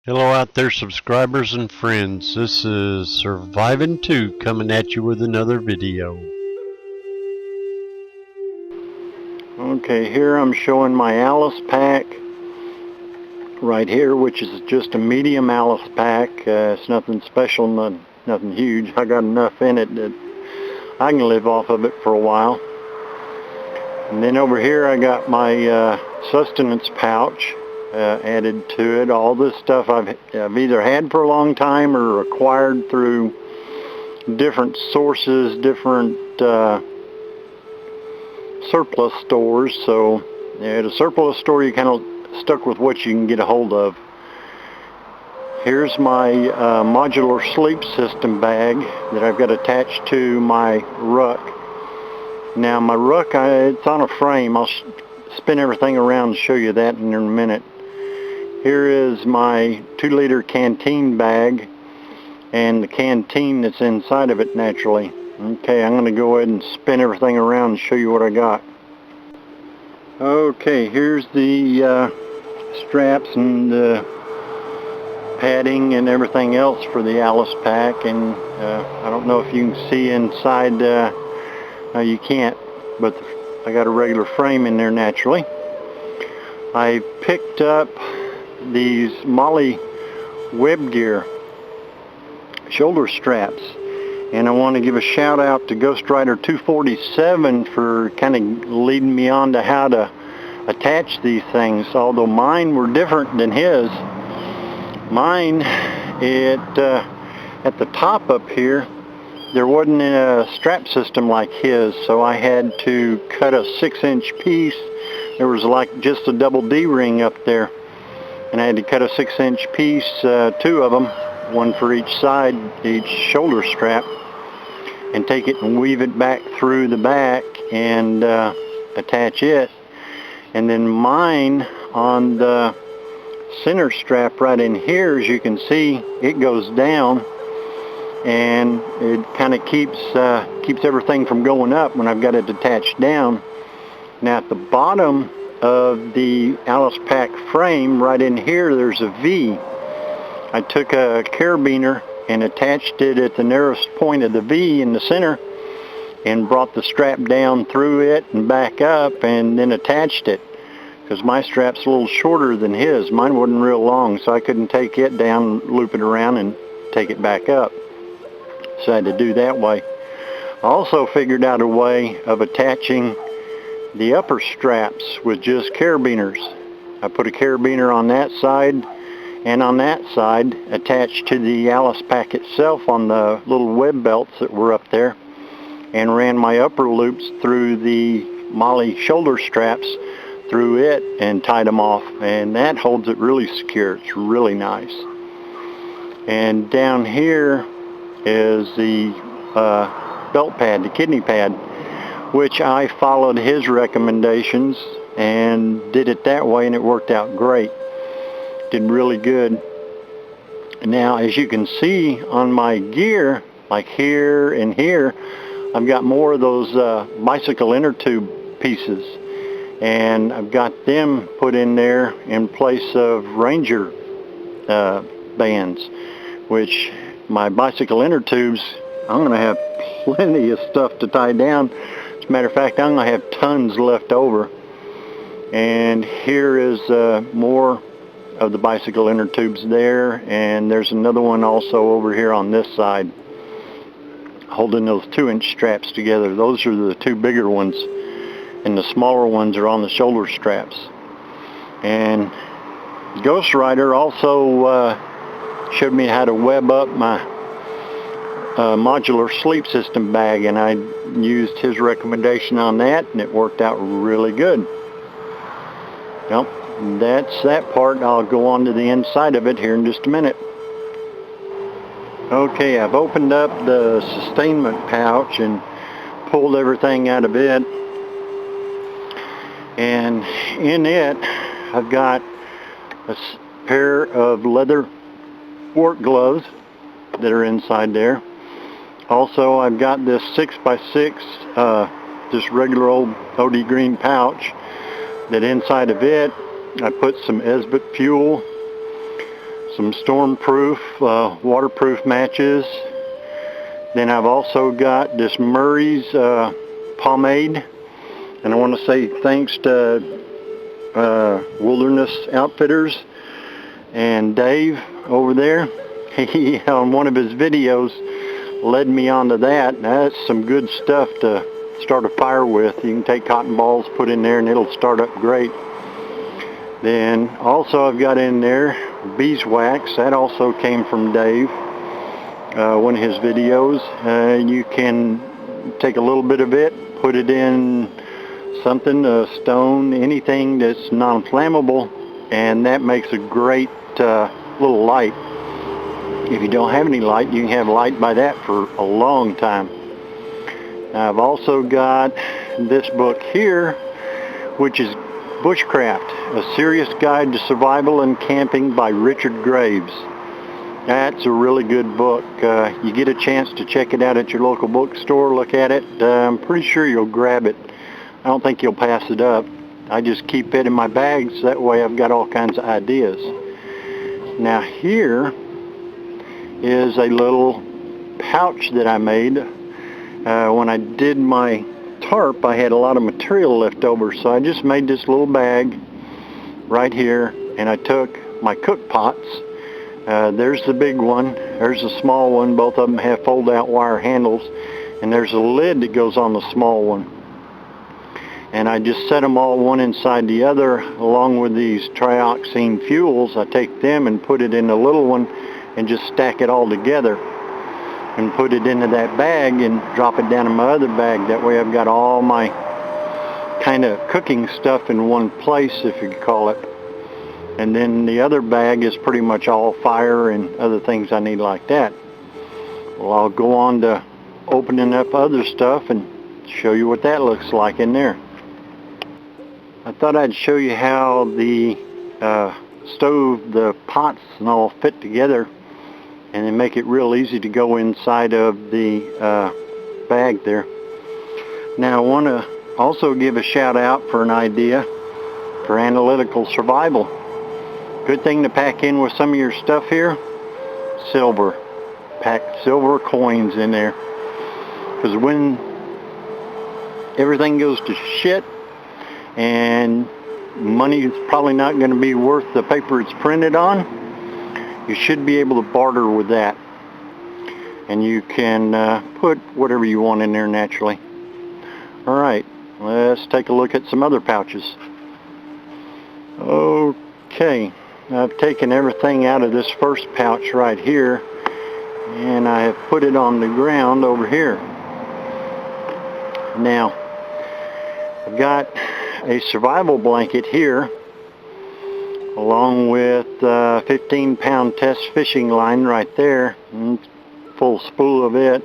Hello out there, subscribers and friends. This is Surviving 2 coming at you with another video. Okay, here I'm showing my Alice pack right here, which is just a medium Alice pack. It's nothing special, nothing huge. I got enough in it that I can live off of it for a while. And then over here I got my sustenance pouch added to it. All this stuff I've either had for a long time or acquired through different sources, different surplus stores. So at a surplus store you kind of stuck with what you can get a hold of. Here's my modular sleep system bag that I've got attached to my ruck. Now my ruck, it's on a frame. I'll spin everything around and show you that in a minute. Here is my 2-liter canteen bag and the canteen that's inside of it naturally. Okay, I'm going to go ahead and spin everything around and show you what I got. Okay, here's the straps and the padding and everything else for the Alice pack. And I don't know if you can see inside. No, you can't, but I got a regular frame in there naturally. I picked up these Molly web gear shoulder straps, and I want to give a shout out to Ghost Rider 247 for kind of leading me on to how to attach these things, although mine were different than his. Mine, at the top up here, there wasn't a strap system like his, so I had to cut a 6-inch piece. There was like just a double D ring up there, and I had to cut a 6-inch piece, 2 of them, one for each side, each shoulder strap, and take it and weave it back through the back and attach it. And then mine, on the center strap right in here, as you can see, it goes down, and it kind of keeps everything from going up when I've got it attached down. Now at the bottom of the Alice pack frame, right in here, there's a V. I took a carabiner and attached it at the nearest point of the V in the center and brought the strap down through it and back up and then attached it, because my strap's a little shorter than his. Mine wasn't real long, so I couldn't take it down, loop it around, and take it back up. So I had to do that way. I also figured out a way of attaching the upper straps with just carabiners. I put a carabiner on that side and on that side attached to the Alice pack itself on the little web belts that were up there, and ran my upper loops through the Molly shoulder straps through it and tied them off, and that holds it really secure. It's really nice. And down here is the belt pad, the kidney pad, which I followed his recommendations and did it that way, and it worked out great. Did really good. Now as you can see on my gear, like here and here, I've got more of those bicycle inner tube pieces, and I've got them put in there in place of Ranger bands, which my bicycle inner tubes, I'm going to have plenty of stuff to tie down. As a matter of fact, I'm going to have tons left over. And here is more of the bicycle inner tubes there, and there's another one also over here on this side holding those 2-inch straps together. Those are the 2 bigger ones, and the smaller ones are on the shoulder straps. And Ghost Rider also showed me how to web up my modular sleep system bag, and I used his recommendation on that, and it worked out really good. Well, that's that part. I'll go on to the inside of it here in just a minute. Okay, I've opened up the Sustainment pouch and pulled everything out of it, and in it I've got a pair of leather work gloves that are inside there. Also, I've got this 6x6 just regular old OD green pouch that inside of it I put some Esbit fuel, some stormproof, waterproof matches. Then I've also got this Murray's pomade, and I want to say thanks to Wilderness Outfitters and Dave over there. He, on one of his videos, led me onto that. That's some good stuff to start a fire with. You can take cotton balls, put in there, and it'll start up great. Then also I've got in there beeswax. That also came from Dave, one of his videos. You can take a little bit of it, put it in something, a stone, anything that's non-flammable, and that makes a great little light. If you don't have any light, you can have light by that for a long time. Now, I've also got this book here, which is Bushcraft, A Serious Guide to Survival and Camping by Richard Graves. That's a really good book. You get a chance to check it out at your local bookstore, look at it. I'm pretty sure you'll grab it. I don't think you'll pass it up. I just keep it in my bags, that way I've got all kinds of ideas. Now here is a little pouch that I made. When I did my tarp, I had a lot of material left over, so I just made this little bag right here, and I took my cook pots. There's the big one, there's the small one. Both of them have fold-out wire handles, and there's a lid that goes on the small one. And I just set them all one inside the other, along with these trioxane fuels. I take them and put it in the little one and just stack it all together and put it into that bag and drop it down in my other bag. That way I've got all my kind of cooking stuff in one place, if you could call it. And then the other bag is pretty much all fire and other things I need like that. Well, I'll go on to opening up other stuff and show you what that looks like in there. I thought I'd show you how the stove, the pots and all fit together, and then make it real easy to go inside of the bag there. Now I want to also give a shout out for an idea for analytical survival. Good thing to pack in with some of your stuff here, silver. Pack silver coins in there, because when everything goes to shit and money is probably not going to be worth the paper it's printed on, you should be able to barter with that, and you can put whatever you want in there naturally. Alright, let's take a look at some other pouches. Okay, I've taken everything out of this first pouch right here, and I have put it on the ground over here. Now I've got a survival blanket here, along with a 15-pound test fishing line right there, full spool of it.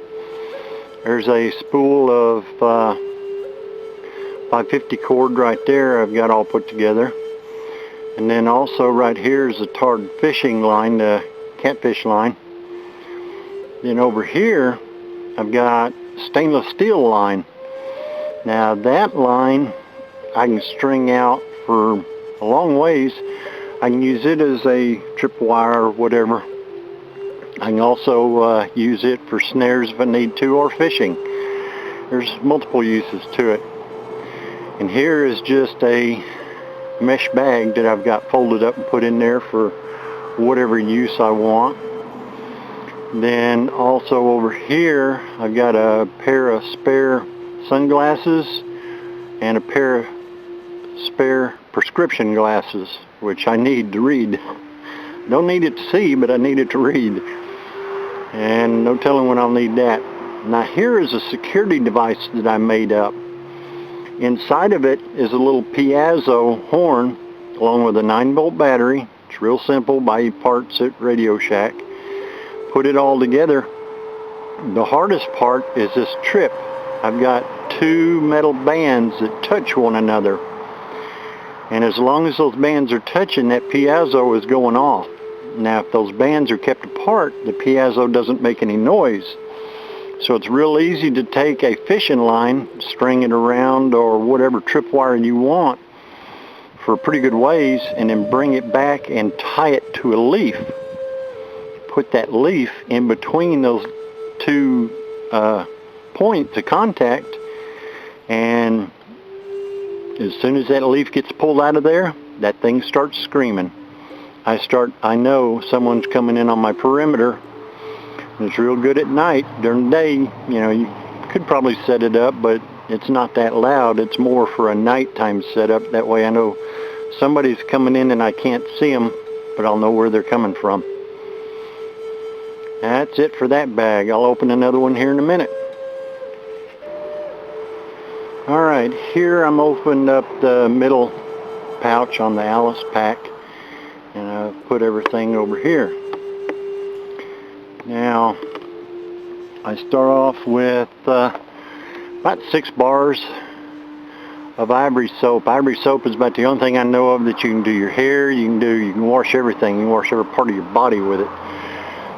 There's a spool of 550 cord right there I've got all put together. And then also right here is a tarred fishing line, the catfish line. Then over here I've got stainless steel line. Now that line I can string out for a long ways. I can use it as a tripwire or whatever. I can also use it for snares if I need to, or fishing. There's multiple uses to it. And here is just a mesh bag that I've got folded up and put in there for whatever use I want. Then also over here I've got a pair of spare sunglasses and a pair of spare prescription glasses, which I need to read. Don't need it to see, but I need it to read. And no telling when I'll need that. Now here is a security device that I made up. Inside of it is a little piezo horn along with a 9-volt battery. It's real simple, buy parts at Radio Shack. Put it all together. The hardest part is this trip. I've got 2 metal bands that touch one another. And as long as those bands are touching, that piezo is going off. Now if those bands are kept apart, the piezo doesn't make any noise. So it's real easy to take a fishing line, string it around or whatever tripwire you want for a pretty good ways, and then bring it back and tie it to a leaf put that leaf in between those two points of contact, and as soon as that leaf gets pulled out of there, that thing starts screaming. I know someone's coming in on my perimeter. It's real good at night. During the day, you could probably set it up, but it's not that loud. It's more for a nighttime setup. That way I know somebody's coming in and I can't see them, but I'll know where they're coming from. That's it for that bag. I'll open another one here in a minute. Alright, here I'm opening up the middle pouch on the Alice pack, and I've put everything over here. Now, I start off with about 6 bars of Ivory soap. Ivory soap is about the only thing I know of that you can do your hair, you can wash everything, you can wash every part of your body with it.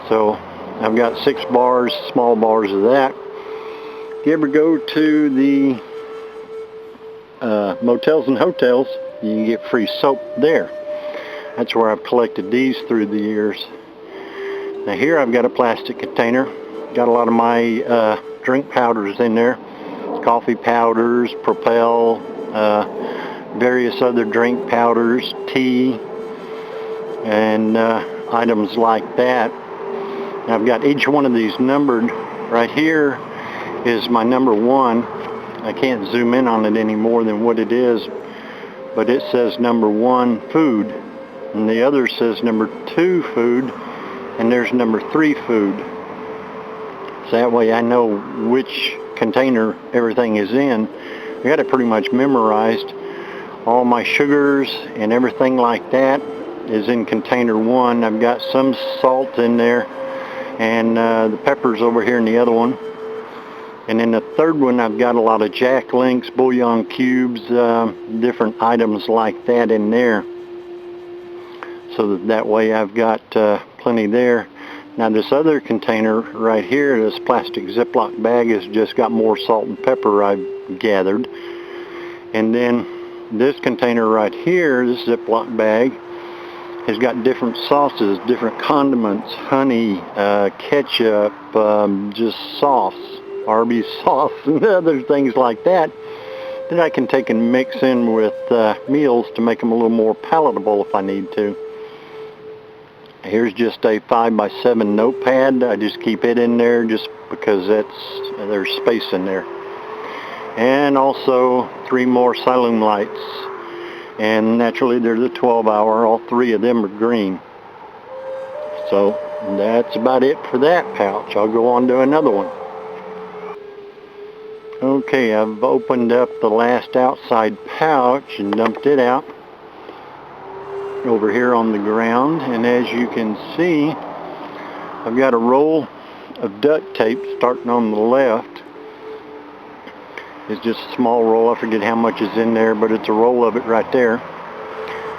So I've got 6 bars, small bars of that. If you ever go to the motels and hotels, you can get free soap there. That's where I've collected these through the years. Now here I've got a plastic container. Got a lot of my drink powders in there. Coffee powders, Propel, various other drink powders, tea, and items like that. Now I've got each one of these numbered. Right here is my number 1. I can't zoom in on it any more than what it is, but it says number 1 food, and the other says number 2 food, and there's number 3 food. So that way I know which container everything is in. I got it pretty much memorized. All my sugars and everything like that is in container 1. I've got some salt in there, and the peppers over here in the other one. And in the third one I've got a lot of Jack Links, bouillon cubes, different items like that in there. So that way I've got plenty there. Now this other container right here, this plastic Ziploc bag, has just got more salt and pepper I've gathered. And then this container right here, this Ziploc bag, has got different sauces, different condiments, honey, ketchup, just sauce, Arby's sauce, and other things like that that I can take and mix in with meals to make them a little more palatable if I need to. Here's just a 5x7 notepad. I just keep it in there just because there's space in there. And also 3 more Siloam lights. And naturally they're the 12-hour. All 3 of them are green. So that's about it for that pouch. I'll go on to another one. Okay, I've opened up the last outside pouch and dumped it out over here on the ground, and as you can see, I've got a roll of duct tape starting on the left. It's just a small roll. I forget how much is in there, but it's a roll of it right there.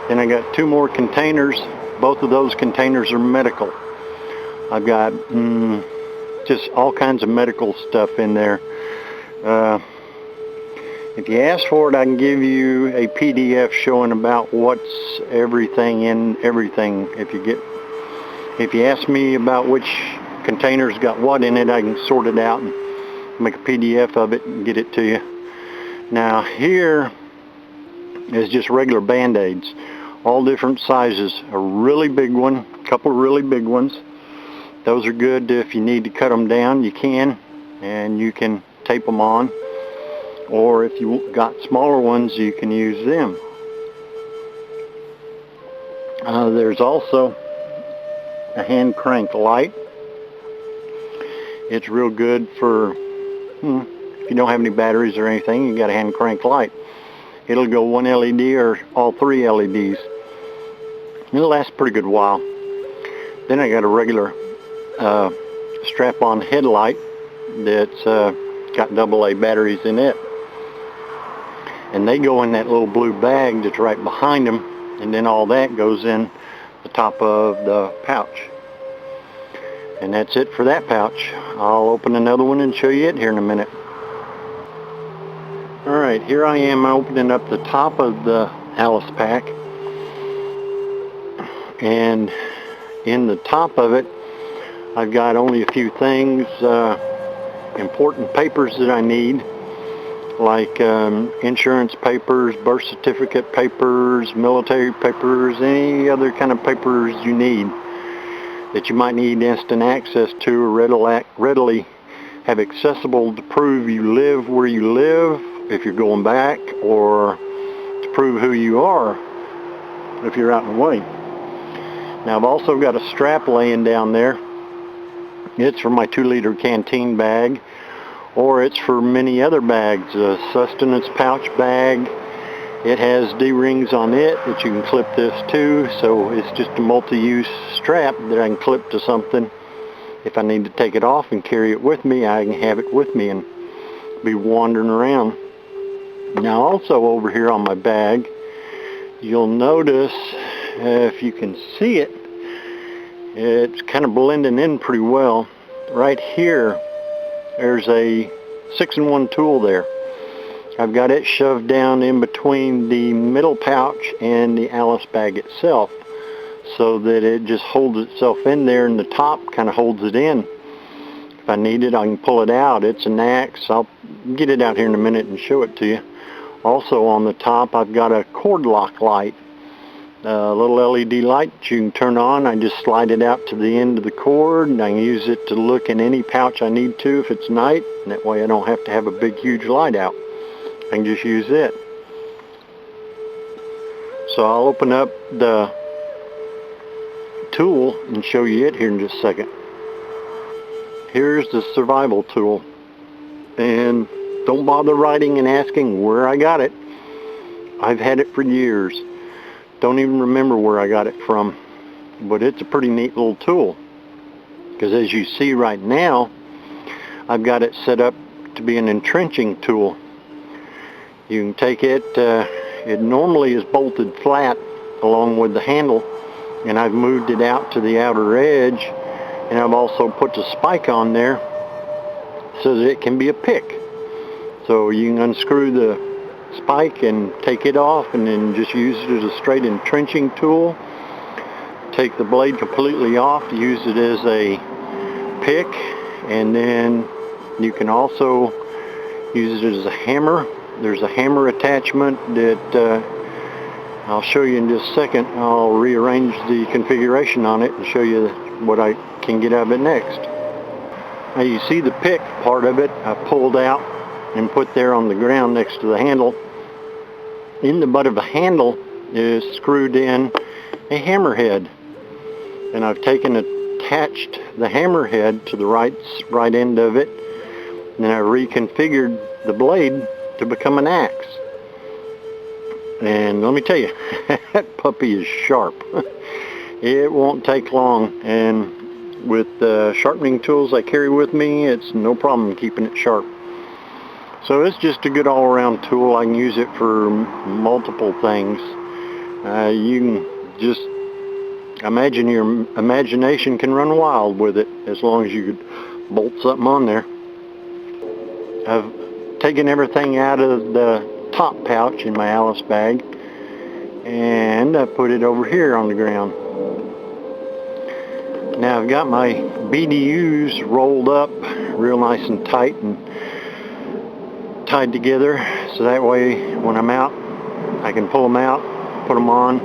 Then I got 2 more containers. Both of those containers are medical. I've got just all kinds of medical stuff in there. If you ask for it, I can give you a PDF showing about what's everything in everything. If you ask me about which container's got what in it, I can sort it out and make a PDF of it and get it to you. Now here is just regular Band-Aids, all different sizes. A really big one, a couple of really big ones. Those are good if you need to cut them down, you can, and you can tape them on. Or if you got smaller ones, you can use them. There's also a hand crank light. It's real good for if you don't have any batteries or anything, you got a hand crank light. It'll go 1 LED or all 3 LEDs. It'll last a pretty good while. Then I got a regular strap-on headlight that's got AA batteries in it. And they go in that little blue bag that's right behind them, and then all that goes in the top of the pouch. And that's it for that pouch. I'll open another one and show you it here in a minute. Alright, here I am opening up the top of the Alice pack. And in the top of it, I've got only a few things, important papers that I need, like insurance papers, birth certificate papers, military papers, any other kind of papers you need that you might need instant access to or readily have accessible to prove you live where you live if you're going back, or to prove who you are if you're out and away. Now I've also got a strap laying down there. It's for my 2-liter canteen bag, or it's for many other bags. A sustenance pouch bag. It has D-rings on it that you can clip this to, so it's just a multi-use strap that I can clip to something. If I need to take it off and carry it with me, I can have it with me and be wandering around. Now also over here on my bag, you'll notice, if you can see it, it's kind of blending in pretty well. Right here, there's a 6-in-1 tool there. I've got it shoved down in between the middle pouch and the Alice bag itself, so that it just holds itself in there, and the top kind of holds it in. If I need it, I can pull it out. It's an axe. I'll get it out here in a minute and show it to you. Also on the top, I've got a cord lock light, a little LED light that you can turn on. I just slide it out to the end of the cord, and I can use it to look in any pouch I need to if it's night, and that way I don't have to have a big huge light out. I can just use it. So I'll open up the tool and show you it here in just a second. Here's the survival tool, and don't bother writing and asking where I got it. I've had it for years. Don't even remember where I got it from, but it's a pretty neat little tool, because as you see right now, I've got it set up to be an entrenching tool. You can take it, it normally is bolted flat along with the handle, and I've moved it out to the outer edge, and I've also put the spike on there so that it can be a pick. So you can unscrew the spike and take it off, and then just use it as a straight entrenching tool. Take the blade completely off, use it as a pick, and then you can also use it as a hammer. There's a hammer attachment that I'll show you in just a second. I'll rearrange the configuration on it and show you what I can get out of it next. Now you see the pick part of it I pulled out and put there on the ground next to the handle. In the butt of the handle is screwed in a hammerhead, and I've taken attached the hammerhead to the right end of it, and I reconfigured the blade to become an axe. And let me tell you, that puppy is sharp. It won't take long, and with the sharpening tools I carry with me, it's no problem keeping it sharp. So it's just a good all-around tool. I can use it for multiple things. You can just imagine, your imagination can run wild with it, as long as you could bolt something on there. I've taken everything out of the top pouch in my Alice bag, and I put it over here on the ground. Now I've got my BDUs rolled up real nice and tight and tied together, so that way when I'm out I can pull them out, put them on,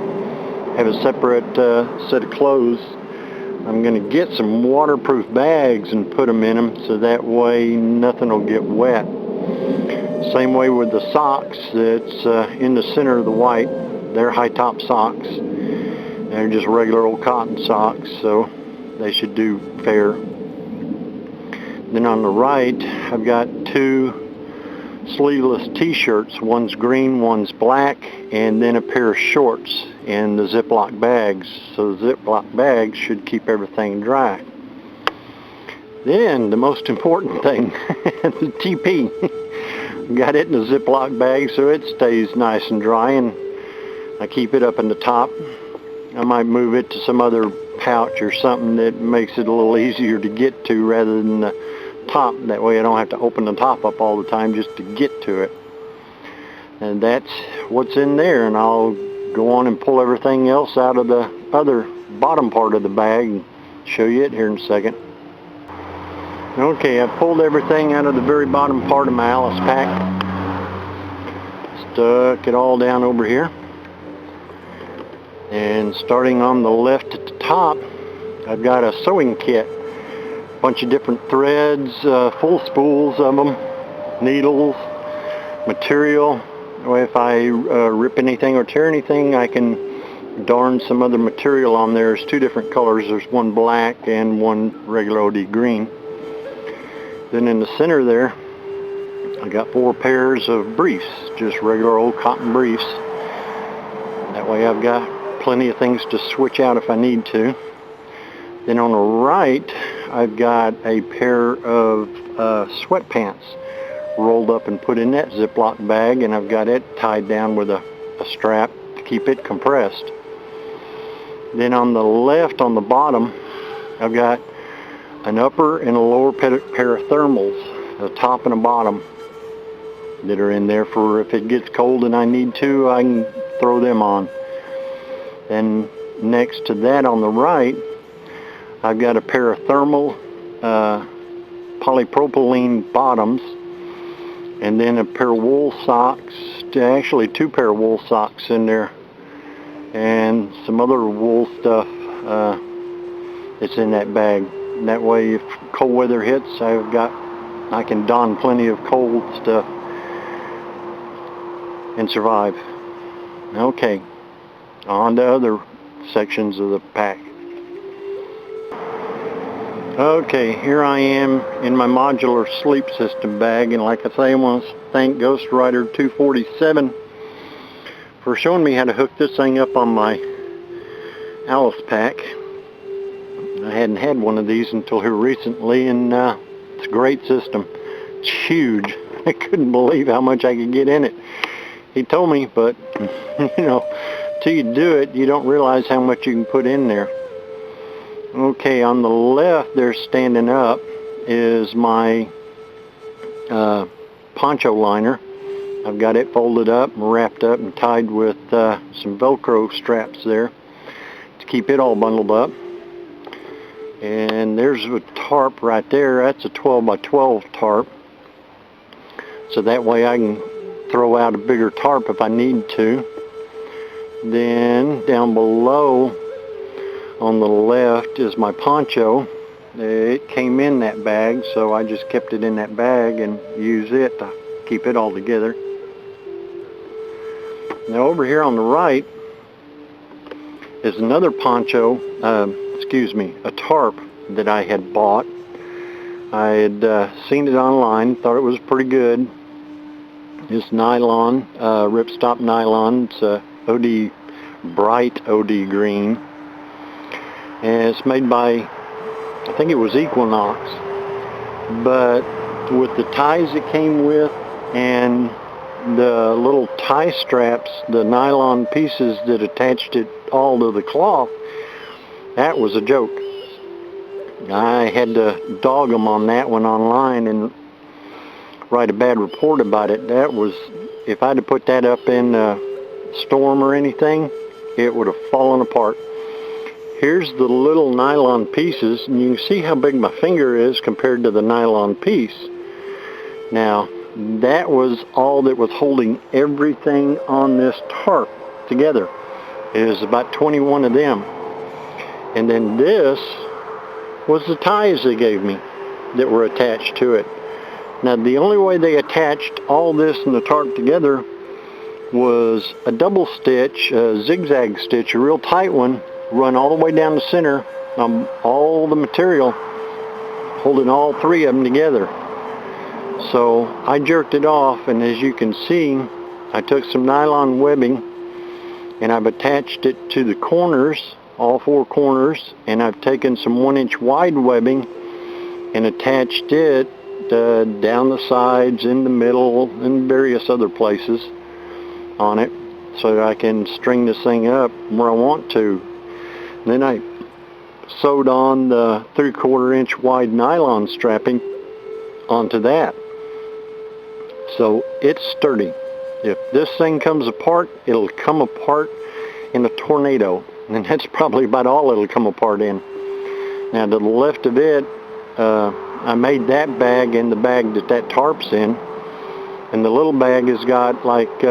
have a separate set of clothes. I'm going to get some waterproof bags and put them in them, so that way nothing will get wet. Same way with the socks that's in the center of the white. They're high top socks. They're just regular old cotton socks, so they should do fair. Then on the right, I've got two sleeveless t-shirts. One's green, one's black, and then a pair of shorts in the Ziploc bags. So the Ziploc bags should keep everything dry. Then the most important thing, the TP. Got it in a Ziploc bag so it stays nice and dry, and I keep it up in the top. I might move it to some other pouch or something that makes it a little easier to get to rather than the top. That way I don't have to open the top up all the time just to get to it. And that's what's in there, and I'll go on and pull everything else out of the other bottom part of the bag and show you it here in a second. Okay, I pulled everything out of the very bottom part of my Alice pack. Stuck it all down over here. And starting on the left at the top, I've got a sewing kit. Bunch of different threads, full spools of them, needles, material. If I rip anything or tear anything, I can darn some other material on there. There's two different colors. There's one black and one regular OD green. Then in the center there, I got 4 pairs of briefs, just regular old cotton briefs. That way I've got plenty of things to switch out if I need to. Then on the right, I've got a pair of sweatpants rolled up and put in that Ziploc bag, and I've got it tied down with a strap to keep it compressed. Then on the left, on the bottom, I've got an upper and a lower pair of thermals, a top and a bottom, that are in there for if it gets cold and I need to, I can throw them on. And next to that on the right, I've got a pair of thermal polypropylene bottoms, and then a pair of wool socks, actually 2 pair of wool socks in there, and some other wool stuff that's in that bag. And that way if cold weather hits, I can don plenty of cold stuff and survive. Okay, on to other sections of the pack. Okay, here I am in my modular sleep system bag, and like I say, I want to thank Ghost Rider 247 for showing me how to hook this thing up on my Alice pack. I hadn't had one of these until here recently, and it's a great system. It's huge. I couldn't believe how much I could get in it. He told me, but you know, till you do it, you don't realize how much you can put in there. Okay, on the left there, standing up, is my poncho liner. I've got it folded up and wrapped up and tied with some Velcro straps there to keep it all bundled up. And there's a tarp right there. That's a 12 by 12 tarp. So that way I can throw out a bigger tarp if I need to. Then down below on the left is my poncho. It came in that bag, so I just kept it in that bag and use it to keep it all together. Now over here on the right is another poncho, a tarp that I had bought. I had seen it online, thought it was pretty good. It's nylon, ripstop nylon. It's OD, bright OD green. And it's made by, I think it was Equinox. But with the ties it came with and the little tie straps, the nylon pieces that attached it all to the cloth, that was a joke. I had to dog them on that one online and write a bad report about it. That was, if I'd have put that up in a storm or anything, it would have fallen apart. Here's the little nylon pieces, and you can see how big my finger is compared to the nylon piece. Now, that was all that was holding everything on this tarp together. It was about 21 of them. And then this was the ties they gave me that were attached to it. Now, the only way they attached all this and the tarp together was a double stitch, a zigzag stitch, a real tight one, run all the way down the center on all the material, holding all 3 of them together. So I jerked it off, and as you can see, I took some nylon webbing and I've attached it to the corners, all 4 corners, and I've taken some 1-inch wide webbing and attached it down the sides, in the middle, and various other places on it, so that I can string this thing up where I want to. Then I sewed on the 3/4 inch wide nylon strapping onto that. So it's sturdy. If this thing comes apart, it'll come apart in a tornado. And that's probably about all it'll come apart in. Now to the left of it, I made that bag in the bag that tarp's in. And the little bag has got, like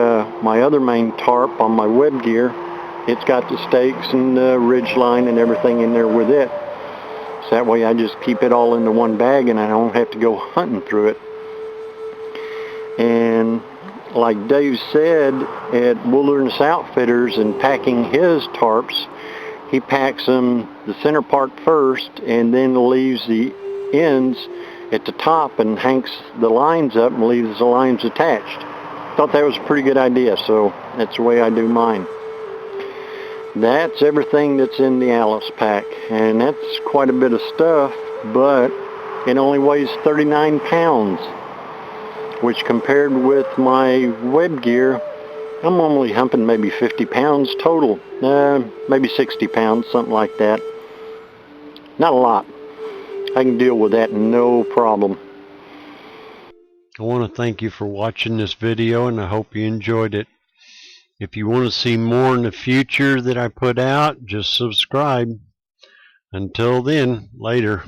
my other main tarp on my web gear, it's got the stakes and the ridge line and everything in there with it. So that way I just keep it all into one bag and I don't have to go hunting through it. And like Dave said, at Wilderness Outfitters and packing his tarps, he packs them the center part first and then leaves the ends at the top and hangs the lines up and leaves the lines attached. Thought that was a pretty good idea, so that's the way I do mine. That's everything that's in the Alice pack, and that's quite a bit of stuff, but it only weighs 39 pounds, which compared with my web gear, I'm only humping maybe 50 pounds total, maybe 60 pounds, something like that. Not a lot. I can deal with that no problem. I want to thank you for watching this video, and I hope you enjoyed it. If you want to see more in the future that I put out, just subscribe. Until then, later.